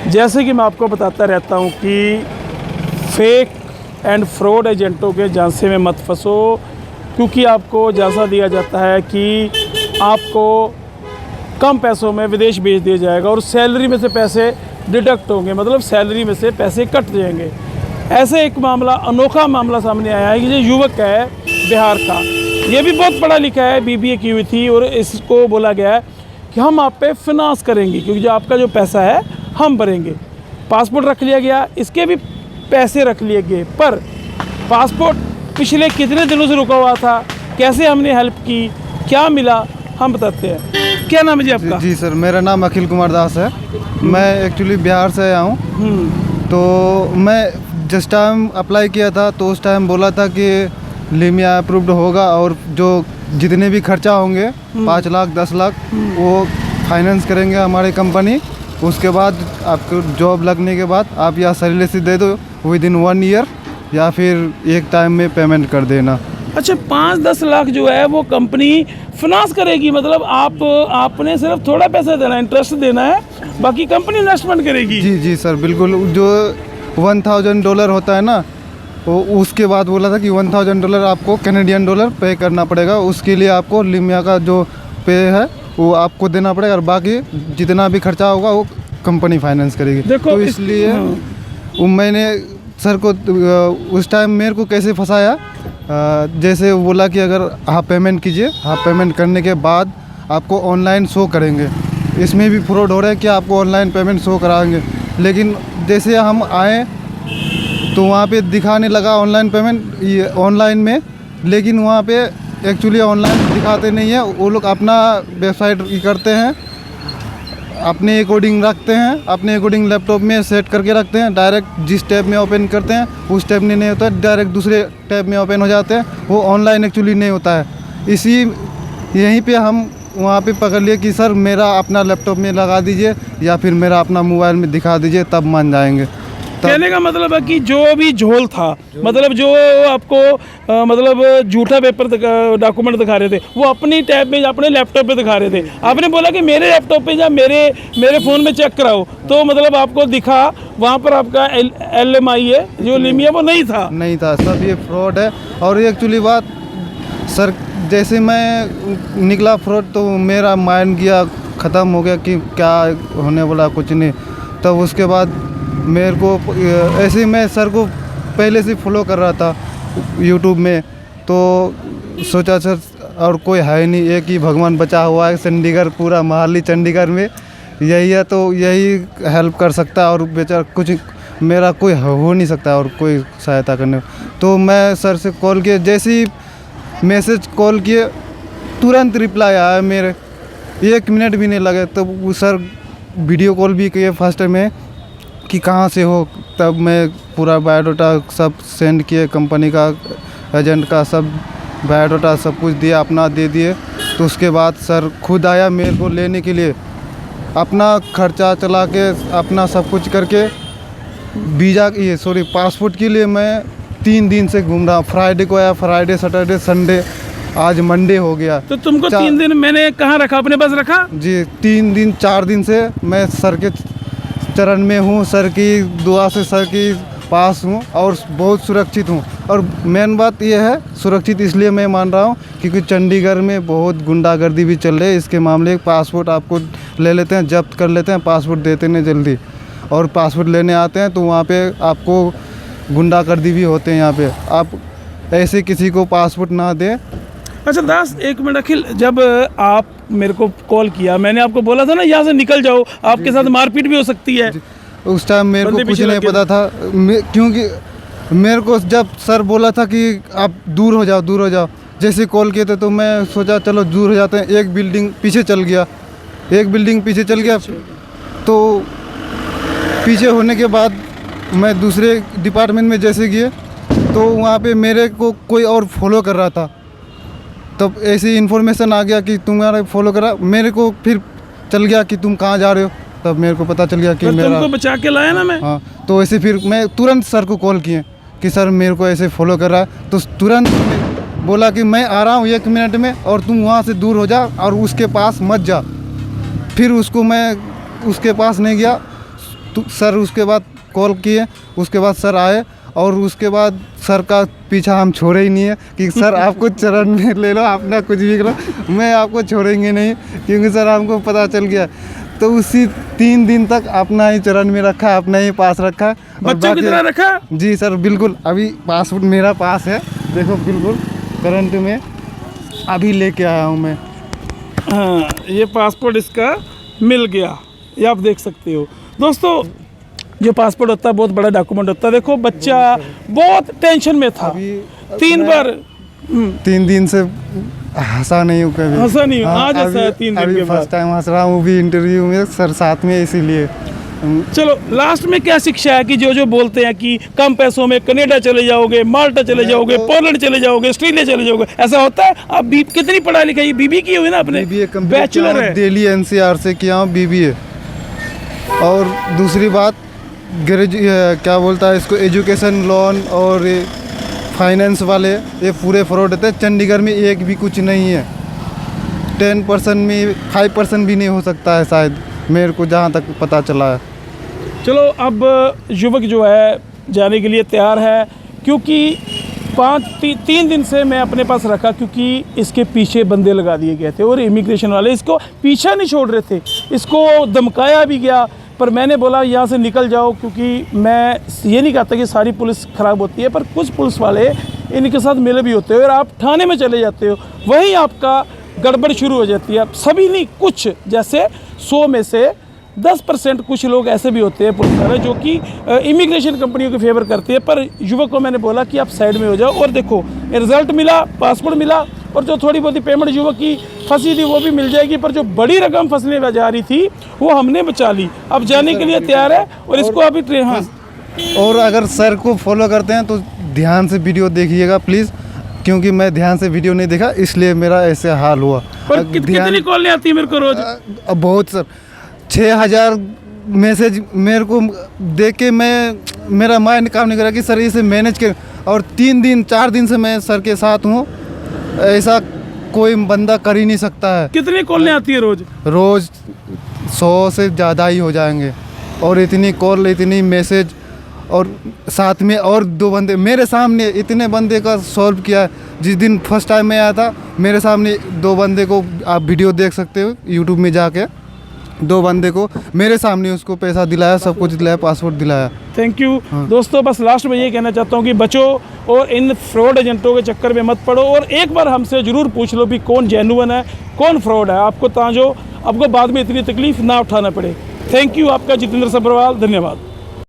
जैसे कि मैं आपको बताता रहता हूँ कि फेक एंड फ्रॉड एजेंटों के झांसे में मत फंसो, क्योंकि आपको झांसा दिया जाता है कि आपको कम पैसों में विदेश भेज दिया जाएगा और सैलरी में से पैसे डिडक्ट होंगे, मतलब सैलरी में से पैसे कट जाएंगे। ऐसे एक मामला, अनोखा मामला सामने आया है कि जो युवक है बिहार का, ये भी बहुत पढ़ा लिखा है, बीबीए की हुई थी, और इसको बोला गया है कि हम आप पे फिनांस करेंगे, क्योंकि जो आपका जो पैसा है हम भरेंगे। पासपोर्ट रख लिया गया, इसके भी पैसे रख लिए गए, पर पासपोर्ट पिछले कितने दिनों से रुका हुआ था, कैसे हमने हेल्प की, क्या मिला, हम बताते हैं। क्या नाम है जी आपका? जी सर, मेरा नाम अखिल कुमार दास है। मैं एक्चुअली बिहार से आया हूँ। तो मैं जिस टाइम अप्लाई किया था तो उस टाइम बोला था कि लीमिया अप्रूव्ड होगा और जो जितने भी खर्चा होंगे 5 लाख 10 लाख वो फाइनेंस करेंगे हमारी कंपनी। उसके बाद आपको जॉब लगने के बाद आप या सैलरी दे दो विदिन 1 ईयर, या फिर एक टाइम में पेमेंट कर देना। अच्छा, 5-10 लाख जो है वो कंपनी फिनांस करेगी, मतलब आपने सिर्फ थोड़ा पैसा देना है, इंटरेस्ट देना है, बाकी कंपनी इन्वेस्टमेंट करेगी। जी जी सर, बिल्कुल। जो $1000 होता है ना, वो उसके बाद बोला था कि $1000 आपको कैनेडियन डॉलर पे करना पड़ेगा। उसके लिए आपको लीमिया का जो पे है वो आपको देना पड़ेगा, और बाकी जितना भी खर्चा होगा वो कंपनी फाइनेंस करेगी। देखो, तो इसलिए मैंने सर को उस टाइम मेरे को कैसे फंसाया, जैसे बोला कि अगर आप पेमेंट कीजिए, आप पेमेंट करने के बाद आपको ऑनलाइन शो करेंगे। इसमें भी फ्रॉड हो रहा है कि आपको ऑनलाइन पेमेंट शो कराएंगे, लेकिन जैसे हम आए तो वहाँ पे दिखाने लगा ऑनलाइन पेमेंट ये ऑनलाइन में, लेकिन वहाँ पे एक्चुअली ऑनलाइन दिखाते नहीं है। वो लोग अपना वेबसाइट करते हैं, अपने अकॉर्डिंग रखते हैं, अपने अकॉर्डिंग लैपटॉप में सेट करके रखते हैं। डायरेक्ट जिस टैब में ओपन करते हैं उस टैब में नहीं होता है, डायरेक्ट दूसरे टैब में ओपन हो जाते हैं। वो ऑनलाइन एक्चुअली नहीं होता है। यहीं पे हम वहाँ पे पकड़ लिए कि सर मेरा अपना लैपटॉप में लगा दीजिए या फिर मेरा अपना मोबाइल में दिखा दीजिए, तब मान जाएंगे। कहने का मतलब है कि जो भी झोल था, मतलब जो आपको मतलब झूठा पेपर डॉक्यूमेंट दिखा रहे थे, वो अपनी टैब में, अपने लैपटॉप पे दिखा रहे थे। आपने बोला कि मेरे लैपटॉप पे या मेरे फ़ोन में चेक कराओ, तो मतलब आपको दिखा वहाँ पर आपका LMI है जो लीमिया वो नहीं था सब ये फ्रॉड है। और एक्चुअली बात सर, जैसे मैं निकला फ्रॉड तो मेरा माइंड गया, ख़त्म हो गया कि क्या होने वाला, कुछ नहीं। तब उसके बाद मेरे को ऐसे मैं सर को पहले से फॉलो कर रहा था यूट्यूब में, तो सोचा सर और कोई है नहीं, एक ही भगवान बचा हुआ है चंडीगढ़, पूरा मोहाली चंडीगढ़ में यही है, तो यही हेल्प कर सकता है, और बेचारा कुछ मेरा कोई हो नहीं सकता और कोई सहायता करने। तो मैं सर से कॉल किया, जैसे ही मैसेज कॉल किए तुरंत रिप्लाई आया मेरे, 1 मिनट भी नहीं लगे। तो वो सर वीडियो कॉल भी किए फर्स्ट में कि कहाँ से हो, तब मैं पूरा बायोडाटा सब सेंड किए, कंपनी का, एजेंट का सब बायोडाटा सब कुछ दिया, अपना दे दिए। तो उसके बाद सर खुद आया मेरे को लेने के लिए, अपना खर्चा चला के, अपना सब कुछ करके पासपोर्ट के लिए मैं 3 दिन से घूम रहा हूँ। फ्राइडे को आया, फ्राइडे सैटरडे संडे, आज मंडे हो गया। तो तुमको 3 दिन मैंने कहाँ रखा, अपने पास रखा? जी, 3 दिन 4 दिन से मैं सर के चरण में हूँ, सर की दुआ से सर की पास हूँ और बहुत सुरक्षित हूँ। और मेन बात यह है, सुरक्षित इसलिए मैं मान रहा हूँ क्योंकि चंडीगढ़ में बहुत गुंडागर्दी भी चल रही है इसके मामले। पासपोर्ट आपको ले लेते हैं, जब्त कर लेते हैं, पासपोर्ट देते नहीं जल्दी, और पासपोर्ट लेने आते हैं तो वहाँ पे आपको गुंडागर्दी भी होते हैं। यहाँ पे आप ऐसे किसी को पासपोर्ट ना दें। अच्छा दास, 1 मिनट अखिल, जब आप मेरे को कॉल किया, मैंने आपको बोला था ना यहाँ से निकल जाओ, आपके साथ मारपीट भी हो सकती है। उस टाइम मेरे को कुछ नहीं पता था, क्योंकि मेरे को जब सर बोला था कि आप दूर हो जाओ, जैसे कॉल किए थे तो मैं सोचा चलो दूर हो जाते हैं। एक बिल्डिंग पीछे चल गया, तो पीछे होने के बाद मैं दूसरे डिपार्टमेंट में जैसे गए तो वहाँ पे मेरे को कोई और फॉलो कर रहा था। तब ऐसी इन्फॉर्मेशन आ गया कि तुम्हारा फॉलो करा, मेरे को फिर चल गया कि तुम कहाँ जा रहे हो। तब मेरे को पता चल गया कि मेरा, तुमको बचा के लाया ना मैं। हाँ, तो ऐसे फिर मैं तुरंत सर को कॉल किए कि सर मेरे को ऐसे फॉलो कर रहा है। तो तुरंत बोला कि मैं आ रहा हूँ 1 मिनट में, और तुम वहाँ से दूर हो जा और उसके पास मत जा। फिर मैं उसके पास नहीं गया, सर उसके बाद कॉल किए, उसके बाद सर आए और उसके बाद सर का पीछा हम छोड़े ही नहीं है कि सर आपको चरण में ले लो, अपना कुछ भी करो, मैं आपको छोड़ेंगे नहीं, क्योंकि सर हमको पता चल गया। तो उसी 3 दिन तक अपना ही चरण में रखा, अपना ही पास रखा। बच्चों की तरह रखा? जी सर बिल्कुल। अभी पासपोर्ट मेरा पास है, देखो बिल्कुल करंट में अभी लेके आया हूँ मैं। हाँ, ये पासपोर्ट इसका मिल गया, ये आप देख सकते हो दोस्तों। जो पासपोर्ट होता है बहुत बड़ा डॉक्यूमेंट होता है। देखो बच्चा बहुत टेंशन में था, 3 बार 3 दिन से हंसा नहीं हूँ कभी। हंसा नहीं हूँ, आज हंसा है 3 दिन के बाद। फर्स्ट टाइम हंस रहा हूँ, भी इंटरव्यू में सर साथ में, इसीलिए। चलो लास्ट में क्या शिक्षा है कि जो बोलते हैं कि कम पैसों में कनाडा चले जाओगे, माल्टा चले जाओगे, पोलैंड चले जाओगे, ऑस्ट्रेलिया चले जाओगे, ऐसा होता है? आप कितनी पढ़ाई लिखाई? बीबी की हुई ना आपने? बैचलर है। दिल्ली एनसीआर से किया हूँ बीबीए। और दूसरी बात क्या बोलता है इसको, एजुकेशन लोन और फाइनेंस वाले ये पूरे फ्रॉड होते हैं। चंडीगढ़ में एक भी कुछ नहीं है। 10% में 5% भी नहीं हो सकता है शायद, मेरे को जहाँ तक पता चला है। चलो अब युवक जो है जाने के लिए तैयार है, क्योंकि 3 दिन से मैं अपने पास रखा, क्योंकि इसके पीछे बंदे लगा दिए गए थे और इमिग्रेशन वाले इसको पीछा नहीं छोड़ रहे थे। इसको धमकाया भी गया, पर मैंने बोला यहाँ से निकल जाओ, क्योंकि मैं ये नहीं कहता कि सारी पुलिस ख़राब होती है, पर कुछ पुलिस वाले इनके साथ मिले भी होते हो और आप थाने में चले जाते हो, वहीं आपका गड़बड़ शुरू हो जाती है। सभी नहीं, कुछ जैसे 100 में से 10% कुछ लोग ऐसे भी होते हैं पुलिस वाले जो कि इमिग्रेशन कंपनियों के फेवर करते हैं। पर युवक को मैंने बोला कि आप साइड में हो जाओ, और देखो रिजल्ट मिला, पासपोर्ट मिला, और जो थोड़ी बहुत पेमेंट युवक की फंसी थी वो भी मिल जाएगी, पर जो बड़ी रकम फंसने जा रही थी वो हमने बचा ली। अब जाने के लिए तैयार है और इसको अभी हाँ। और अगर सर को फॉलो करते हैं तो ध्यान से वीडियो देखिएगा प्लीज़, क्योंकि मैं ध्यान से वीडियो नहीं देखा, इसलिए मेरा ऐसे हाल हुआ। पर कितनी कॉल आती है मेरे को रोज? बहुत सर, 6000 मैसेज मेरे को देख के मेरा माइंड काम नहीं कर रहा कि सर इसे मैनेज कर। और 3 दिन 4 दिन से मैं सर के साथ हूँ, ऐसा कोई बंदा कर ही नहीं सकता है। कितनी कॉल आती है रोज? रोज 100 से ज़्यादा ही हो जाएंगे। और इतनी कॉल, इतनी मैसेज, और साथ में और 2 बंदे मेरे सामने, इतने बंदे का सॉल्व किया है। जिस दिन फर्स्ट टाइम मैं आया था, मेरे सामने 2 बंदे को, आप वीडियो देख सकते हो यूट्यूब में जाके, 2 बंदे को मेरे सामने उसको पैसा दिलाया, सब कुछ दिलाया, पासपोर्ट दिलाया। Thank you. दोस्तों बस लास्ट में ये कहना चाहता हूँ कि बचो और इन फ्रॉड एजेंटों के चक्कर में मत पड़ो, और एक बार हमसे ज़रूर पूछ लो भी कौन जेन्युइन है, कौन फ्रॉड है, आपको ताजो आपको बाद में इतनी तकलीफ ना उठाना पड़े। Thank you. आपका जितेंद्र सब्रवाल, धन्यवाद।